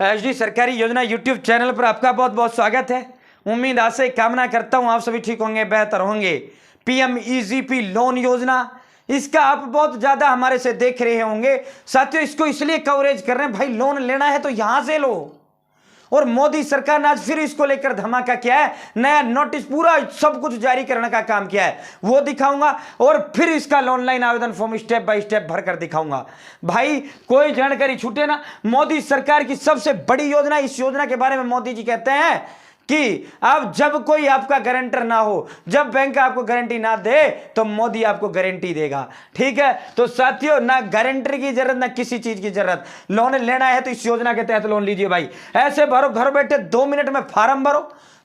HD सरकारी योजना YouTube channel पर आपका बहुत बहुत स्वागत है। उम्मीद आशा कामना करता हूं आप सभी ठीक होंगे, बेहतर होंगे। पीएमईजीपी लोन योजना, इसका आप बहुत ज्यादा हमारे से देख रहे होंगे। साथियों, इसको इसलिए कवरेज कर रहे हैं, भाई लोन लेना है तो यहां से लो। और मोदी सरकार ने आज फिर इसको लेकर धमाका किया है, नया नोटिस पूरा सब कुछ जारी करने का काम किया है, वो दिखाऊंगा। और फिर इसका ऑनलाइन आवेदन फॉर्म स्टेप बाय स्टेप भरकर दिखाऊंगा। भाई कोई जानकारी छूटे ना। मोदी सरकार की सबसे बड़ी योजना, इस योजना के बारे में मोदी जी कहते हैं कि अब जब कोई आपका गारंटर ना हो, जब बैंक आपको गारंटी ना दे, तो मोदी आपको गारंटी देगा। ठीक है, तो साथियों, ना गारंटर की जरूरत ना किसी चीज की जरूरत। लोन लेना है तो इस योजना के तहत लोन लीजिए। भाई ऐसे भरो, घर बैठे 2 मिनट में फार्म भरो,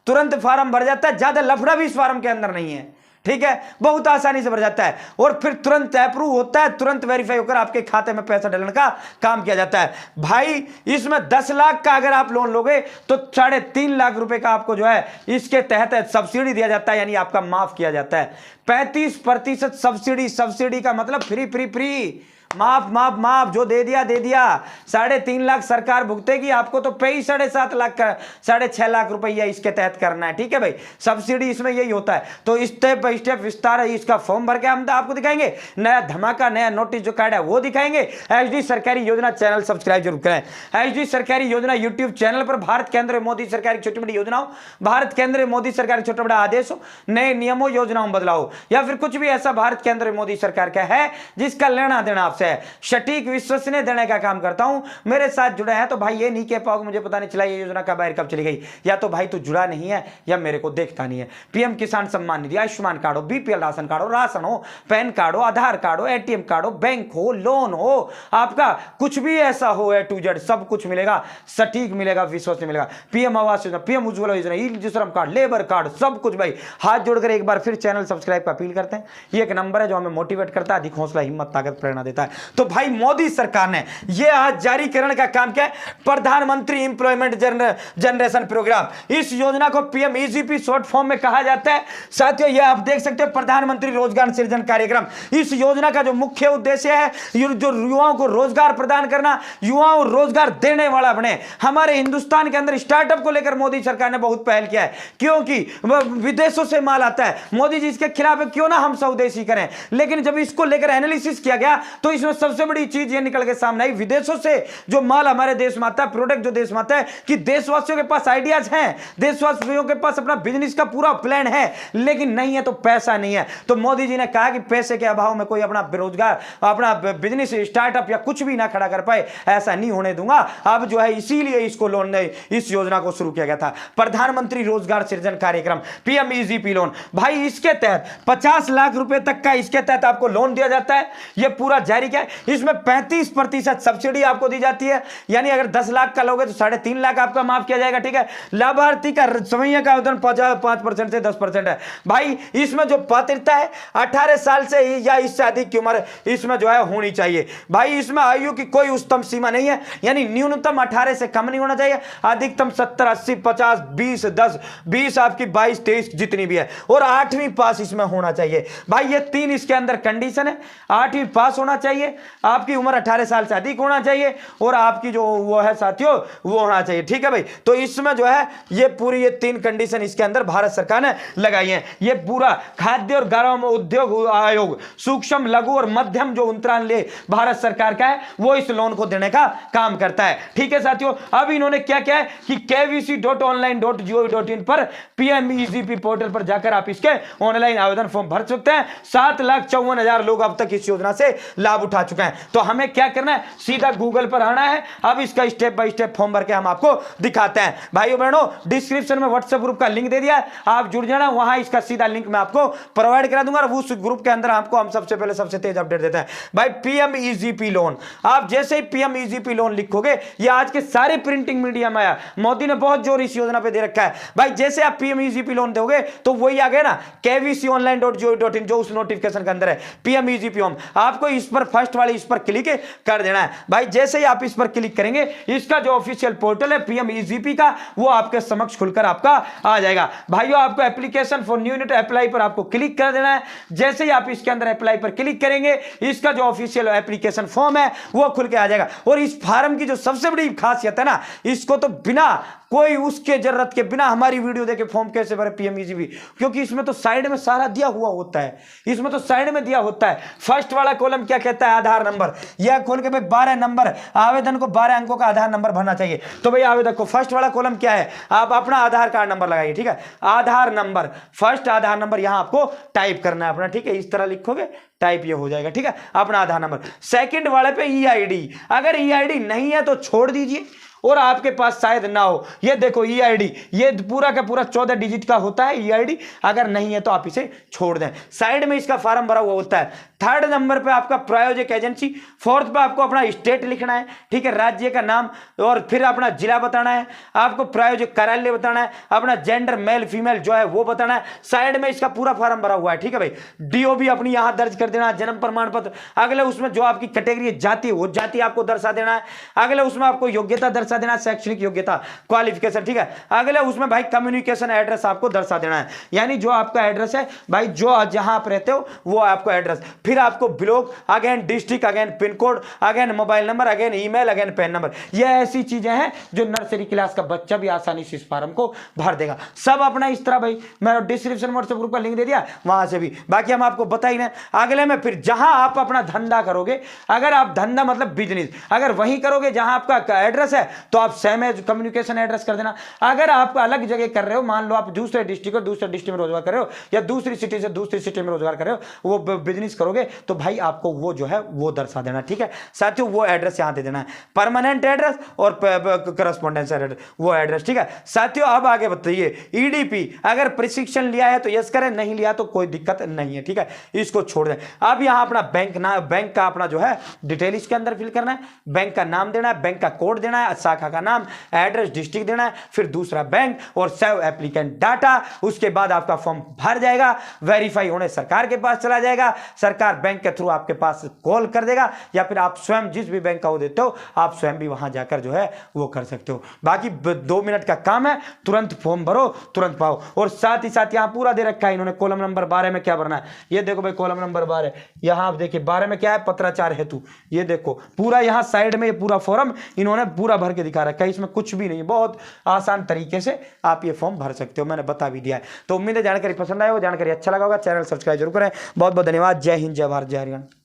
तुरंत फार्म भर जाता है। ज्यादा लफड़ा भी इस फार्म के अंदर नहीं है। ठीक है, बहुत आसानी से भर जाता है और फिर तुरंत अप्रूव होता है, तुरंत वेरीफाई होकर आपके खाते में पैसा डालने का काम किया जाता है। भाई इसमें 10 लाख का अगर आप लोन लोगे तो 3.5 लाख रुपए का आपको जो है इसके तहत सब्सिडी दिया जाता है, यानी आपका माफ किया जाता है। 35% सब्सिडी। सब्सिडी का मतलब फ्री फ्री फ्री, माफ माफ माफ, जो दे दिया दे दिया। 3.5 लाख सरकार भुगतेगी आपको, तो पे ही 7.5 लाख का 6.5 लाख रुपया इसके तहत करना है। ठीक है भाई, सब्सिडी इसमें यही होता है। तो स्टेप बाय स्टेप विस्तार है, इसका फॉर्म भर के हम आपको दिखाएंगे। नया धमाका, नया नोटिस जो कार्ड है वो दिखाएंगे। एचडी सरकारी योजना चैनल सब्सक्राइब जरूर करें। एचडी सरकारी योजना यूट्यूब चैनल पर भारत केंद्र मोदी सरकार की छोटी बड़ी योजनाओं, भारत केंद्र मोदी सरकार के छोटा बड़ा आदेशों, नए नियमों, योजनाओं, बदलाव या फिर कुछ भी ऐसा भारत केंद्र मोदी सरकार का है जिसका लेना देना आपसे सटीक विश्वसनीय देने का काम करता हूं। मेरे साथ जुड़े हैं तो भाई ये नहीं कह पाओगे मुझे पता नहीं चला ये योजना कब आए कब चली गई, या तो भाई तू जुड़ा नहीं है या मेरे को देखता नहीं है। पीएम किसान सम्मान निधि, आयुष्मान कार्ड हो, बीपीएल राशन कार्ड हो, राशन हो, पैन कार्ड हो, आधार कार्ड हो, एटीएम कार्ड हो, बैंक हो, लोन हो, आपका कुछ भी ऐसा हो, A to Z सब कुछ मिलेगा, सटीक मिलेगा, विश्वसनीय मिलेगा। पीएम आवास योजना, पीएम उज्ज्वला योजना, ई श्रम कार्ड, लेबर कार्ड, सब कुछ। भाई हाथ जोड़कर एक बार फिर चैनल सब्सक्राइब का अपील करते हैं। ये एक नंबर है जो हमें मोटिवेट करता है, अधिक हौसला, हिम्मत, ताकत, प्रेरणा देता है। तो भाई मोदी सरकार ने यह आज जारी करने का काम किया, प्रधानमंत्री एम्प्लॉयमेंट जनरेशन प्रोग्राम। इस योजना को पीएमईजीपी शॉर्ट फॉर्म में कहा जाता है। साथियों, यह आप देख सकते हैं, प्रधानमंत्री रोजगार सृजन कार्यक्रम। इस योजना का जो मुख्य उद्देश्य है, जो युवाओं को रोजगार प्रदान करना, युवाओं को रोजगार देने वाला बने। हमारे हिंदुस्तान के अंदर स्टार्टअप को लेकर मोदी सरकार ने बहुत पहल किया है, क्योंकि विदेशों से माल आता है। मोदी जी इसके खिलाफ है, क्यों ना हम स्वदेशी करें। लेकिन जब इसको लेकर एनालिसिस किया गया तो इसमें सबसे बड़ी चीज ये निकल के सामने आई, विदेशों से जो माल हमारे देश में आता है, प्रोडक्ट जो देश में आता है, कि देशवासियों के पास आइडियाज हैं, देशवासियों के पास अपना बिजनेस का पूरा प्लान है, लेकिन नहीं है तो पैसा नहीं है। तो मोदी जी ने कहा कि पैसे के अभाव में कोई अपना बेरोजगार, अपना बिजनेस स्टार्टअप या कुछ भी ना खड़ा कर पाए, ऐसा नहीं होने दूंगा। अब जो है इसीलिए इसको लोन, इस योजना को शुरू किया गया था, प्रधानमंत्री रोजगार सृजन कार्यक्रम, पीएमईजीपी लोन। भाई इसके तहत 50 लाख रुपए तक का इसके तहत आपको लोन दिया जाता है। यह पूरा जारी किया है। इसमें 35% सब्सिडी आपको दी जाती है, यानी अगर 10 लाख का लोगे तो 3.5 लाख आपका माफ किया जाएगा। ठीक है, लाभार्थी का समय का आवेदन 5% से 10% है। भाई इसमें जो पात्रता है 18 साल से या इससे अधिक की उम्र इसमें जो है होनी चाहिए। भाई इसमें आयु की कोई उच्चतम सीमा नहीं है, यानी न्यूनतम 18 से कम नहीं होना चाहिए, अधिकतम 70, 80, 50, 20, 10, 20 आपकी 22, 23 जितनी भी है, और 8वीं पास इसमें होना चाहिए। भाई ये 3 इसके अंदर कंडीशन है, 8वीं पास होना चाहिए, आपकी उम्र 18 साल से अधिक होना चाहिए, और आपकी जो वो है साथियों वो होना चाहिए। ठीक है भाई, तो इसमें जो है ये पूरी ये 3 कंडीशन इसके अंदर भारत सरकार ने लगाई है। ये पूरा खाद्य और ग्राम उद्योग आयोग, सूक्ष्म, लघु और मध्यम जो अंतराल भारत सरकार का है, वो इस लोन को देने का काम करता है। ठीक है साथियों, अब इन्होंने क्या किया है कि kvc.online.gov.in पर पीएमईजीपी पोर्टल पर जाकर आप इसके ऑनलाइन आवेदन फॉर्म भर सकते हैं। 7,54,000 लोग अब तक इस योजना से लाभ उठा चुके हैं। तो हमें क्या करना है, सीधा गूगल पर आना है। अब इसका स्टेप बाय स्टेप फॉर्म भर के हम आपको दिखाते हैं। भाइयों बहनों, डिस्क्रिप्शन में व्हाट्सएप ग्रुप का लिंक दे दिया है, आप जुड़ जाना, वहां इसका सीधा लिंक मैं आपको प्रोवाइड करा दूंगा, और उस ग्रुप के अंदर आपको हम सबसे पहले सबसे तेज अपडेट देते हैं। भाई पीएमईजीपी लोन, आप जैसे ही पीएमईजीपी लोन लिखोगे, ये आज के सारे प्रिंटिंग मीडिया में आया, मोदी ने बहुत जोर इस योजना पे दे रखा है। भाई जैसे आप पीएमईजीपी लोन दोगे तो वही आ गया ना, kvc.online.gov.in, जो उस नोटिफिकेशन के अंदर है, पीएमईजीपी होम। आपको इस पर फर्स्ट वाली इस पर क्लिक कर देना है भाई। जैसे ही आप इस पर क्लिक करेंगे इसका जो ऑफिशियल पोर्टल है पीएमईजीपी का वो आपके समक्ष खुलकर आपका आ जाएगा। भाइयों आपको application for new unit apply पर आपको क्लिक कर देना है। जैसे ही आप इसके अंदर अप्लाई पर क्लिक करेंगे इसका जो ऑफिशियल एप्लीकेशन फॉर्म है वो खुल के आ जाएगा। और इस फॉर्म की जो सबसे बड़ी खासियत है ना, इसको तो बिना कोई उसके जरूरत के बिना हमारी वीडियो देखे फॉर्म कैसे भरे पीएमईजीपी, क्योंकि इसमें तो साइड में सारा दिया हुआ होता है। इसमें तो साइड में दिया होता है। फर्स्ट वाला कॉलम क्या कहता है, आधार नंबर। यह खोल के भाई 12 नंबर, आवेदन को 12 अंकों का आधार नंबर भरना चाहिए। तो भाई आवेदक को फर्स्ट वाला कॉलम क्या है, आप अपना आधार कार्ड नंबर लगाइए, ठीक है। आधार नंबर, फर्स्ट आधार नंबर यहां आपको टाइप करना है अपना, ठीक है। इस तरह लिखोगे टाइप ये हो जाएगा, ठीक है, अपना आधार नंबर। सेकंड वाले पे ईआईडी, अगर ईआईडी नहीं है तो छोड़ दीजिए और आपके पास शायद ना हो। ये देखो ईआईडी, ये पूरा का पूरा 14 डिजिट का होता है ईआईडी, अगर नहीं है तो आप इसे छोड़ दें। साइड में इसका फॉर्म भरा हुआ होता है। थर्ड नंबर पे आपका प्रायोजक एजेंसी, फोर्थ पे आपको अपना स्टेट लिखना है, ठीक है, राज्य का नाम, और फिर अपना जिला बताना है, आपको प्रायोजक कार्यालय बताना है, अपना जेंडर मेल फीमेल जो है वो बताना है। साइड में इसका पूरा फॉर्म भरा हुआ है, ठीक है भाई। डीओबी अपनी यहां दर्ज कर देना, जन्म प्रमाण पत्र। अगले उसमें जो आपकी कैटेगरी जाति वो जाति आपको दर्शा देना है। अगले उसमें आपको योग्यता दर्शा देना, शैक्षणिक योग्यता क्वालिफिकेशन, ठीक है। अगले उसमें भाई कम्युनिकेशन एड्रेस आपको दर्शा देना है, यानी जो आपका एड्रेस है भाई, जो जहां आप रहते हो वो आपको एड्रेस। फिर आपको block, again district, again pin code, again mobile number, again email, again pan number. ये ऐसी चीजें हैं जो नर्सरी क्लास का बच्चा भी आसानी से इस फॉर्म को भर देगा। सब अपना इस तरह भाई, मैं डिस्क्रिप्शन व्हाट्सएप ग्रुप का लिंक दे दिया, वहां से भी बाकी हम आपको बता ही नहीं। अगले में फिर जहां आप अपना धंधा करोगे, अगर आप धंधा मतलब बिजनेस अगर वहीं करोगे जहां आपका एड्रेस है तो आप सेम एज कम्युनिकेशन एड्रेस कर देना। अगर आप अलग जगह कर रहे हो, मान लो आप दूसरे डिस्ट्रिक्ट और दूसरे डिस्ट्रिक्ट में रोजगार कर रहे हो, या दूसरी सिटी से दूसरी सिटी में रोजगार कर रहे हो, वो बिजनेस करोगे तो भाई आपको वो जो है वो दर्शा देना, ठीक है। साथियों वो एड्रेस यहां दे देना है, परमानेंट एड्रेस और करस्पॉन्डेंस एड्रेस, वो एड्रेस, ठीक है। साथियों अब आगे बताइए, ईडीपी अगर प्रशिक्षण लिया है तो यस करें, नहीं लिया तो कोई दिक्कत नहीं है, ठीक है, इसको छोड़ दें। अब यहां अपना बैंक का अपना जो है डिटेल इसके अंदर फिल करना है, बैंक का नाम देना है, बैंक का कोड देना है, शाखा का नाम, एड्रेस, डिस्ट्रिक्ट देना है, फिर दूसरा बैंक और सेव एप्लीकेंट डाटा। उसके बाद आपका फॉर्म भर जाएगा, वेरीफाई होने सरकार के पास चला जाएगा, सरकार बैंक के थ्रू आपके पास कॉल कर देगा, या फिर आप स्वयं जिस भी बैंक का वो देते हो आप स्वयं भी वहां जाकर जो है वो कर सकते हो। बाकी 2 मिनट का काम है, तुरंत फॉर्म भरो, तुरंत पाओ। और साथ ही साथ यहां पूरा दे रखा है इन्होंने, कॉलम नंबर 12 में क्या भरना है, ये देखो भाई कॉलम नंबर 12, यहां आप देखिए 12 में क्या है, पत्राचार हेतु। ये देखो पूरा यहां साइड में ये पूरा फॉर्म इन्होंने पूरा भर के दिखा रखा है, इसमें कुछ भी नहीं, बहुत आसान तरीके से आप ये फॉर्म भर सकते हो, मैंने बता भी दिया है। तो उम्मीद है जानकारी पसंद आए हो, जानकारी अच्छा लगा होगा, चैनल सब्सक्राइब जरूर करें। बहुत बहुत धन्यवाद। जय हिंद, जय भारत, जय हरियाणा।